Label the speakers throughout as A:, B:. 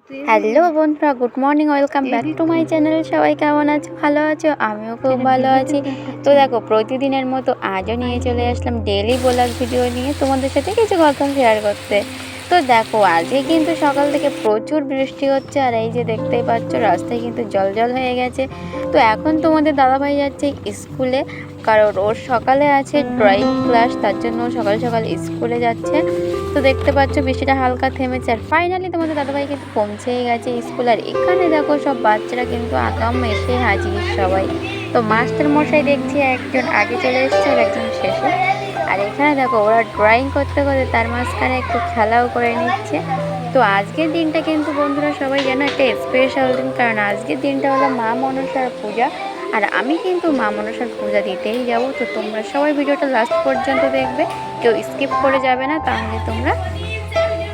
A: Hello বন্ধুরা, good morning, welcome back to my channel. সবাই কেমন আছো? ভালো আছো? আমিও খুব ভালো আছি। তো দেখো, প্রতিদিনের মতো আজও নিয়ে চলে আসলাম ডেইলি ব্লগ ভিডিও নিয়ে তোমাদের সাথে কিছু কথা শেয়ার করতে। তো দেখো, আজকে কিন্তু সকাল থেকে প্রচুর বৃষ্টি হচ্ছে, আর এই যে দেখতেই পাচ্ছ রাস্তায় কিন্তু জল জল হয়ে গেছে। তো এখন তোমাদের দাদাভাই যাচ্ছে স্কুলে, কারণ ওর সকালে আছে ড্রয়িং ক্লাস, তার জন্য সকাল সকাল স্কুলে যাচ্ছে। তো দেখতে পাচ্ছ বৃষ্টিটা হালকা থেমেছে, আর ফাইনালি তোমাদের দাদাভাই কিন্তু পৌঁছেই গেছে স্কুল। আর এখানে দেখো সব বাচ্চারা কিন্তু আগাম এসে হাজির সবাই। তো মাস্টার মশাই দেখছি একজন আগে চলে এসছে আর একজন শেষে। আর এখানে দেখো ওরা ড্রয়িং করতে করতে তার মাঝখানে একটু খেলাও করে নিচ্ছে। তো আজকের দিনটা কিন্তু বন্ধুরা সবাই যেন একটা স্পেশাল দিন, কারণ আজকের দিনটা হলো মা মনসার পূজা। আর আমি কিন্তু মা মনসার পূজা দিতেই যাব। তো তোমরা সবাই ভিডিওটা লাস্ট পর্যন্ত দেখবে, কেউ স্কিপ করে যাবে না, তাহলে তোমরা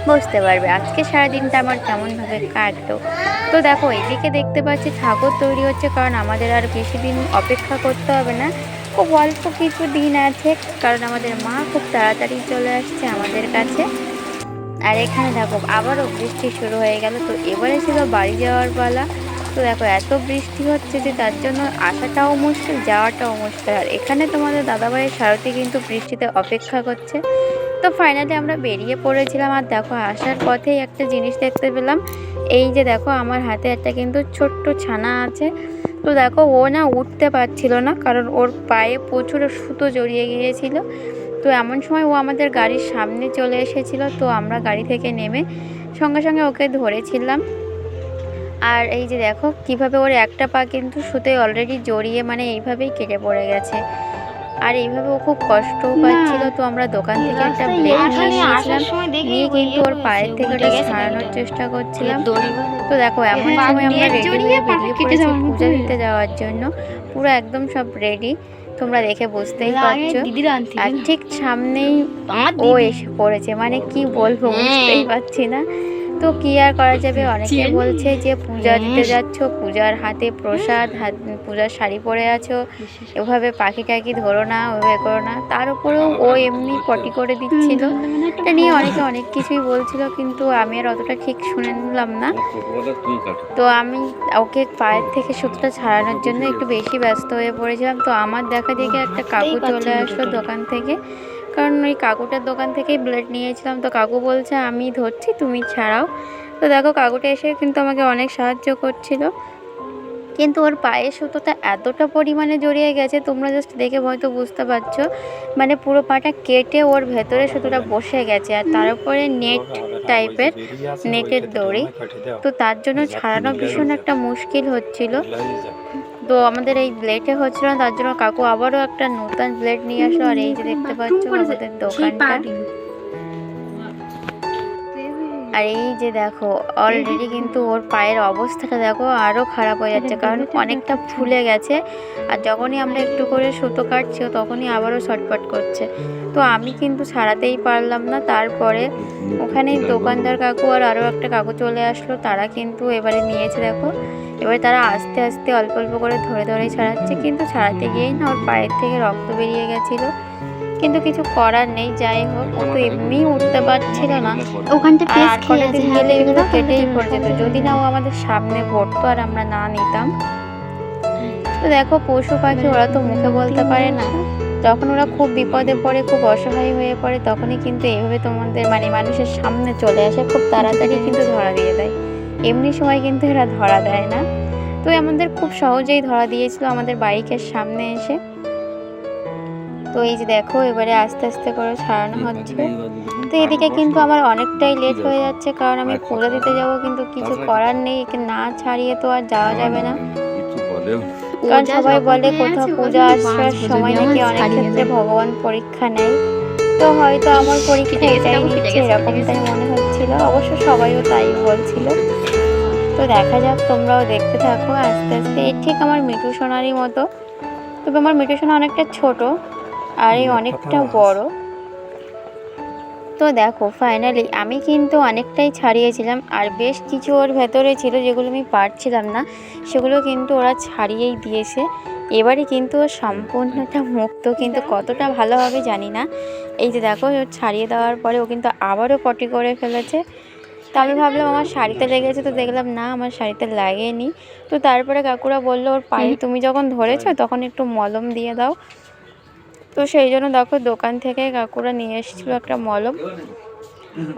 A: বুঝতে পারবে আজকে সারাদিনটা আমার কেমনভাবে কাটলো। তো দেখো এদিকে দেখতে পাচ্ছি ঠাকুর তৈরি হচ্ছে, কারণ আমাদের আর বেশি দিন অপেক্ষা করতে হবে না, খুব অল্প কিছু দিন আছে, কারণ আমাদের মা খুব তাড়াতাড়ি চলে আসছে আমাদের কাছে। আর এখানে দেখো আবারও বৃষ্টি শুরু হয়ে গেল। তো এবারে ছিল বাড়ি যাওয়ার পালা। তো দেখো এত বৃষ্টি হচ্ছে যে তার জন্য আসাটাও মুশকিল, যাওয়াটাও মুশকিল। আর এখানে তোমাদের দাদাভাইয়ের সারথি কিন্তু বৃষ্টিতে অপেক্ষা করছে। তো ফাইনালি আমরা বেরিয়ে পড়েছিলাম। আর দেখো আসার পথেই একটা জিনিস দেখতে পেলাম, এই যে দেখো আমার হাতে একটা কিন্তু ছোট্ট ছানা আছে। তো দেখো ও না উঠতে পারছিল না, কারণ ওর পায়ে প্রচুর সুতো জড়িয়ে গিয়েছিল। তো এমন সময় ও আমাদের গাড়ির সামনে চলে এসেছিল। তো আমরা গাড়ি থেকে নেমে সঙ্গে সঙ্গে ওকে ধরেছিলাম। আর এই যে দেখো কিভাবে ওর একটা পা কিন্তু সুতোয় অলরেডি জড়িয়ে, মানে এইভাবেই কেটে পড়ে গেছে। আর এইভাবে ও খুব কষ্টও পাচ্ছিল। তো আমরা দোকান থেকে একটা ব্লেড নিয়ে নিয়েছিলাম, নিয়ে কিন্তু ওর পায়ের থেকে ওটা ছাড়ানোর চেষ্টা করছিলাম। তো দেখো এমন সময় আমরা রেডি হয়ে বেরিয়ে পড়েছি পূজা দিতে যাওয়ার জন্য, পুরো একদম সব রেডি, তোমরা দেখে বুঝতেই পারছো। আর ঠিক সামনেই ও এসে পড়েছে, মানে কি বলবো বুঝতেই পারছি না। তো কি আর করা যাবে, অনেকে বলছে যে পূজা দিতে যাচ্ছ, পূজার হাতে প্রসাদ, পূজার শাড়ি পরে আছো, এভাবে পাখি টাকি ধরো না, ওভাবে করো না। তার উপরেও ও এমনি পটি করে দিচ্ছিল, এটা নিয়ে অনেকে অনেক কিছুই বলছিল, কিন্তু আমি আর অতটা ঠিক শুনে নিলাম না। তো আমি ওকে পায়ের থেকে সুতোটা ছাড়ানোর জন্য একটু বেশি ব্যস্ত হয়ে পড়েছিলাম। তো আমার দেখা দেখে একটা কাকু চলে আসলো দোকান থেকে, কারণ ওই কাকুটার দোকান থেকেই ব্লেড নিয়েছিলাম। তো কাকু বলছে আমি ধরছি, তুমি ছাড়াও। তো দেখো কাকুটা এসে কিন্তু আমাকে অনেক সাহায্য করছিল, কিন্তু ওর পায়ের সুতোটা এতটা পরিমাণে জড়িয়ে গেছে, তোমরা জাস্ট দেখে হয়তো বুঝতে পারছো, মানে পুরো পাটা কেটে ওর ভেতরে সুতোটা বসে গেছে। আর তার উপরে নেট টাইপের, নেটের দড়ি, তো তার জন্য ছাড়ানো ভীষণ একটা মুশকিল হচ্ছিল। তো আমাদের এই ব্লেডে হচ্ছিল না, তার জন্য কাকু আবারও একটা নতুন ব্লেড নিয়ে আসলো। আর এই যে দেখতে পাচ্ছ আমাদের দোকানটা, আর এই যে দেখো অলরেডি কিন্তু ওর পায়ের অবস্থাটা দেখো আরও খারাপ হয়ে যাচ্ছে, কারণ অনেকটা ফুলে গেছে। আর যখনই আমরা একটু করে সুতো কাটছি তখনই আবারও ছটফট করছে। তো আমি কিন্তু ছাড়াতেই পারলাম না। তারপরে ওখানেই দোকানদার কাকু আর আরও একটা কাকু চলে আসলো, তারা কিন্তু এবারে নিয়েছে। দেখো এবারে তারা আস্তে আস্তে অল্প অল্প করে ধরে ধরে ছাড়াচ্ছে, কিন্তু ছাড়াতে গিয়েই না ওর পায়ের থেকে রক্ত বেরিয়ে গেছিলো, কিন্তু কিছু করার নেই। যাই হোক, ও তো এমনি উঠতে পারছিল না, ওখানটা আর কটা দিন গেলে এগুলো কেটেই পড়ে যেত, যদি না ও আমাদের সামনে পড়তো আর আমরা না নিতাম। তো দেখো পশু পাখি ওরা তো মুখে বলতে পারে না, যখন ওরা খুব বিপদে পড়ে, খুব অসহায় হয়ে পড়ে, তখনই কিন্তু এইভাবে তোমাদের মানে মানুষের সামনে চলে আসে, খুব তাড়াতাড়ি কিন্তু ধরা দিয়ে দেয়। এমনি সময় কিন্তু এরা ধরা দেয় না। তো আমাদের খুব সহজেই ধরা দিয়েছিল আমাদের বাইকের সামনে এসে। তো এই যে দেখো এবারে আস্তে আস্তে করে ছাড়ানো হচ্ছে। তো এদিকে কিন্তু আমার অনেকটাই লেট হয়ে যাচ্ছে, কারণ আমি পূজা দিতে যাব, কিন্তু কিছু করার নেই, একে না ছাড়িয়ে তো আর যাওয়া যাবে না। কারণ সবাই বলে কোথাও পূজা আসার সময় নাকি অনেক ক্ষেত্রে ভগবান পরীক্ষা নেয়। তো হয়তো আমার পরীক্ষা এটাই নিচ্ছে, এরকমটাই মনে হচ্ছিল, অবশ্য সবাইও তাই বলছিল। তো দেখা যাক, তোমরাও দেখতে থাকো আস্তে আস্তে। এই ঠিক আমার মিঠু সোনারই মতো, তবে আমার মিঠু সোনা অনেকটা ছোট আর এই অনেকটা বড়। তো দেখো ফাইনালি আমি কিন্তু অনেকটাই ছাড়িয়েছিলাম, আর বেশ কিছু ওর ভেতরে ছিল যেগুলো আমি পারছিলাম না, সেগুলো কিন্তু ওরা ছাড়িয়েই দিয়েছে। এবারে কিন্তু ও সম্পূর্ণটা মুক্ত, কিন্তু কতটা ভালো হবে জানি না। এই যে দেখো ও ছাড়িয়ে দেওয়ার পরে ও কিন্তু আবারও পটি করে ফেলেছে। তো আমি ভাবলাম আমার শাড়িতে লেগেছে, তো দেখলাম না আমার শাড়িতে লাগেনি। তো তারপরে কাকুরা বললো ওর পায়ে তুমি যখন ধরেছো তখন একটু মলম দিয়ে দাও। তো সেই জন্য দেখো দোকান থেকে কাকুরা নিয়ে এসেছিলো একটা মলম,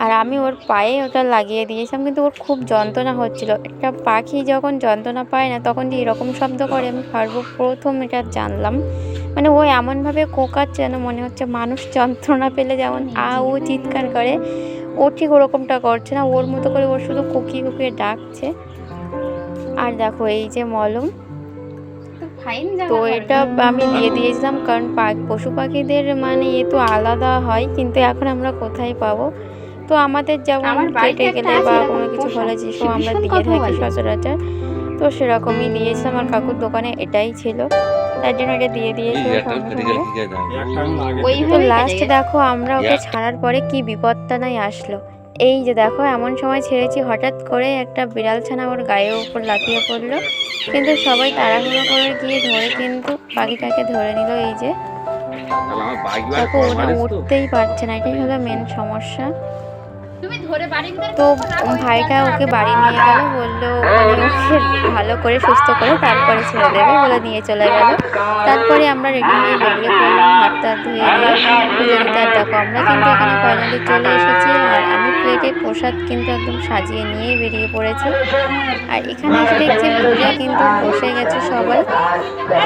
A: আর আমি ওর পায়ে ওটা লাগিয়ে দিয়েছিলাম। কিন্তু ওর খুব যন্ত্রণা হচ্ছিল। একটা পাখি যখন যন্ত্রণা পায় না তখন যে এরকম শব্দ করে আমি সর্বপ্রথম এটা জানলাম। মানে ও এমনভাবে কোঁকাচ্ছে যেন মনে হচ্ছে মানুষ যন্ত্রণা পেলে যেমন ও চিৎকার করে, ও ঠিক ওরকমটা করছে না, ওর মতো করে ওর শুধু কুকিয়ে কুকিয়ে ডাকছে। আর দেখো এই যে মলম, তো এটা আমি দিয়ে দিয়েছিলাম, কারণ পশু পাখিদের মানে এ তো আলাদা হয়, কিন্তু এখন আমরা কোথায় পাবো। তো আমাদের যেমন কেটে গেলে বা কোনো কিছু হলে যেসব আমরা দিয়ে থাকি সচরাচর, তো সেরকমই দিয়েছিলাম। আমার কাকুর দোকানে এটাই ছিল, তার জন্য এটা দিয়ে দিয়েছিলাম। তো লাস্ট দেখো আমরা ওকে ছাড়ার পরে কি বিপদটা নাই আসলো। এই যে দেখো এমন সময় ছেড়েছি হঠাৎ করে একটা বিড়াল ছানা ওর গায়ের উপর লাফিয়ে পড়লো, কিন্তু সবাই তাড়াহুড়ো করে গিয়ে ধরে কিন্তু পাখিটাকে ধরে নিল। এই যে দেখো ওটা উঠতেই পারছে না, এটাই হলো মেন সমস্যা। তো ভাইটা ওকে বাড়ি নিয়ে গেল, বললো মানে ওকে ভালো করে সুস্থ করে তারপরে ছেড়ে দেবে বলে নিয়ে চলে গেল। তারপরে আমরা রেডি হয়ে বেরিয়ে পড়লাম, হাত টাত ধুয়ে দিয়ে পুজো দিতে। আর দেখো আমরা কিন্তু এখানে ফাইনালি চলে এসেছি, আর আমি প্লেটে প্রসাদ কিন্তু একদম সাজিয়ে নিয়েই বেরিয়ে পড়েছি। আর এখানে এসে দেখছি পুজো কিন্তু বসে গেছে সবাই।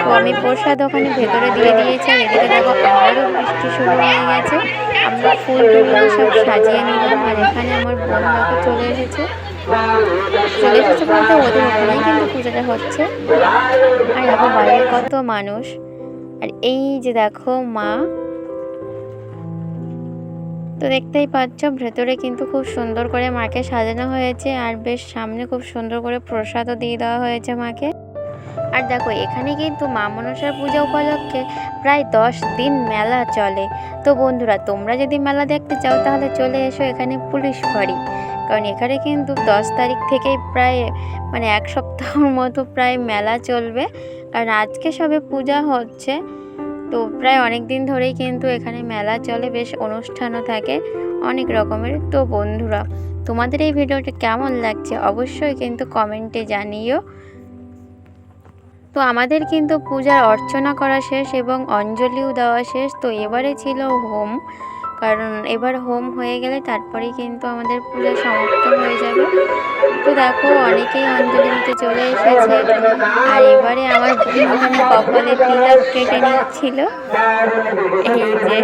A: তো আমি প্রসাদ ওখানে ভেতরে দিয়ে দিয়েছি, আর এদিকে দেখো আমারও বৃষ্টি শুরু হয়ে গেছে। আমরা ফুল টুলগুলো সব সাজিয়ে নিলাম। আর এখানে আমার বোন দেখো চলে এসেছে বলতে ওদের ওখানেই কিন্তু পুজোটা হচ্ছে। আর দেখো বাইরে কত মানুষ, আর এই যে দেখো মা, তো দেখতেই পাচ্ছ ভেতরে কিন্তু খুব সুন্দর করে মাকে সাজানো হয়েছে, আর বেশ সামনে খুব সুন্দর করে প্রসাদও দিয়ে দেওয়া হয়েছে মাকে। আর দেখো এখানে কিন্তু মা মনসার পূজা উপলক্ষে প্রায় 10 দিন মেলা চলে। তো বন্ধুরা তোমরা যদি মেলা দেখতে চাও তাহলে চলে এসো এখানে পুলিশ ফাঁড়ি, কারণ এখানে কিন্তু 10 তারিখ থেকেই প্রায় মানে 1 সপ্তাহের মতো প্রায় মেলা চলবে। কারণ আজকে সবে পূজা হচ্ছে, তো প্রায় অনেক দিন ধরেই কিন্তু এখানে মেলা চলে, বেশ অনুষ্ঠানও থাকে অনেক রকমের। তো বন্ধুরা তোমাদের এই ভিডিওটা কেমন লাগছে অবশ্যই কিন্তু কমেন্টে জানিও। তো আমাদের কিন্তু পূজার অর্চনা করা শেষ এবং অঞ্জলিও দেওয়া শেষ। তো এবারে ছিল হোম, কারণ এবার হোম হয়ে গেলে তারপরেই কিন্তু আমাদের পূজা সমাপ্ত হয়ে যাবে। তো দেখো অনেকেই অঞ্জলি দিতে চলে এসেছে, আর এবারে আমার ওখানে কপালে তিলক কেটে নিচ্ছিল। এই যে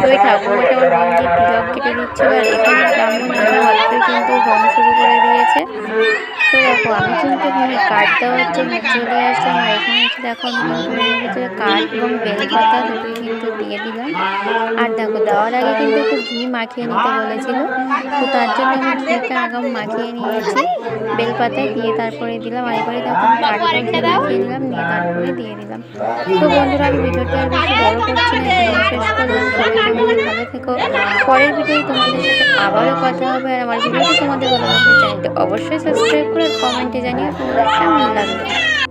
A: তো ওই ঠাকুমাটা ওর বোনকে তিলক কেটে নিচ্ছিল, আর এখানে ব্রাহ্মণ মাত্র কিন্তু হোম শুরু করে দিয়েছে। তো দেখো আমি কিন্তু এখানে কাঠ দেওয়ার জন্য চলে আসলাম, আর এখানে এসে দেখো আমি কিন্তু ভিতরে কাঠ এবং বেলপাতা দুটোই কিন্তু দিয়ে দিলাম। আর দেখো দেওয়ার আগে কিন্তু একটু ঘি মাখিয়ে নিতে বলেছিল, তো তার জন্য আমি ঘিটা আগাম মাখিয়ে নিয়েছি, বেলপাতায় দিয়ে তারপরে দিলাম। আর এবারে দেখো কাঠটা ঘি মাখিয়ে নিলাম, নিয়ে তারপরে দিয়ে দিলাম। তো বন্ধুরা আমি ভিডিওটা আর বেশি বড় করছি না, শেষ করলাম। সবাই তোমরা ভালো থেকো, পরের ভিডিও তোমাদের সাথে আবারও কথা হবে। আর আমার ভিডিওটি তোমাদের ভালো লাগলে চ্যানেলটি অবশ্যই সাবস্ক্রাইব করে কমেন্টে জানিয়ে তোমাদের কেমন লাগবে।